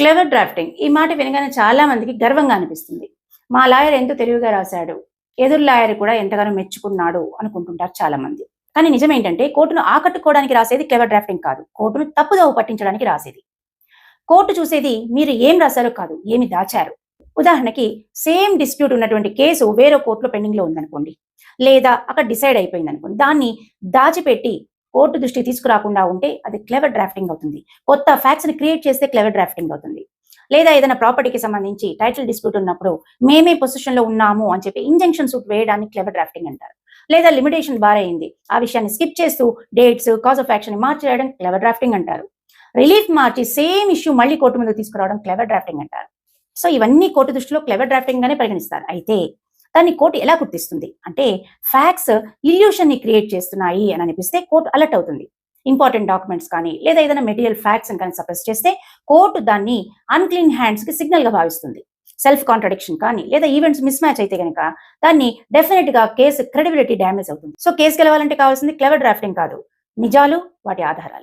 Clever drafting ఈ మాట వినగానే చాలా మందికి గర్వంగా అనిపిస్తుంది. మా లాయర్ ఎంతో తెలివిగా రాశాడు, ఎదురు లాయర్ కూడా ఎంతగానో మెచ్చుకున్నాడు అనుకుంటుంటారు చాలా మంది. కానీ నిజమేంటంటే కోర్టును ఆకట్టుకోవడానికి రాసేది క్లెవర్ డ్రాఫ్టింగ్ కాదు, కోర్టును తప్పుదోవ పట్టించడానికి రాసేది. కోర్టు చూసేది మీరు ఏం రాశారో కాదు, ఏమి దాచారు. ఉదాహరణకి సేమ్ డిస్ప్యూట్ ఉన్నటువంటి కేసు వేరే కోర్టులో పెండింగ్ లో ఉందనుకోండి, లేదా అక్కడ డిసైడ్ అయిపోయింది అనుకోండి, దాన్ని దాచిపెట్టి కోర్టు దృష్టికి తీసుకురాకుండా ఉంటే అది క్లెవర్ డ్రాఫ్టింగ్ అవుతుంది. కొత్త ఫ్యాక్ట్స్ ని క్రియేట్ చేస్తే క్లెవర్ డ్రాఫ్టింగ్ అవుతుంది. లేదా ఏదైనా ప్రాపర్టీకి సంబంధించి టైటిల్ డిస్ప్యూట్ ఉన్నప్పుడు మేమే పొజిషన్ లో ఉన్నాము అని చెప్పి ఇంజంక్షన్ సూట్ వేయడాన్ని క్లెవర్ డ్రాఫ్టింగ్ అంటారు. లేదా లిమిటేషన్ బార్ అయింది, ఆ విషయాన్ని స్కిప్ చేస్తూ డేట్స్ కాజ్ ఆఫ్ యాక్షన్ మార్చేయడం క్లెవర్ డ్రాఫ్టింగ్ అంటారు. రిలీఫ్ మార్చి సేమ్ ఇష్యూ మళ్ళీ కోర్టు ముందుకు తీసుకురావడం క్లెవర్ డ్రాఫ్టింగ్ అంటారు. సో ఇవన్నీ కోర్టు దృష్టిలో క్లెవర్ డ్రాఫ్టింగ్ గానే పరిగణిస్తారు. అయితే దాన్ని కోర్టు ఎలా గుర్తిస్తుంది అంటే, ఫ్యాక్ట్స్ ఇల్యూషన్ ని క్రియేట్ చేస్తున్నాయి అని అనిపిస్తే కోర్టు అలర్ట్ అవుతుంది. ఇంపార్టెంట్ డాక్యుమెంట్స్ కానీ లేదా ఏదైనా మెటీరియల్ ఫ్యాక్ట్స్ కానీ సప్రెస్ చేస్తే కోర్టు దాన్ని అన్క్లీన్ హ్యాండ్స్ కి సిగ్నల్ గా భావిస్తుంది. సెల్ఫ్ కాంట్రడిక్షన్ కానీ లేదా ఈవెంట్స్ మిస్ మ్యాచ్ అయితే కనుక దాన్ని డెఫినెట్ గా కేసు క్రెడిబిలిటీ డ్యామేజ్ అవుతుంది. సో కేసు గెలవాలంటే కావాల్సింది క్లెవర్ డ్రాఫ్టింగ్ కాదు, నిజాలు, వాటి ఆధారాలు.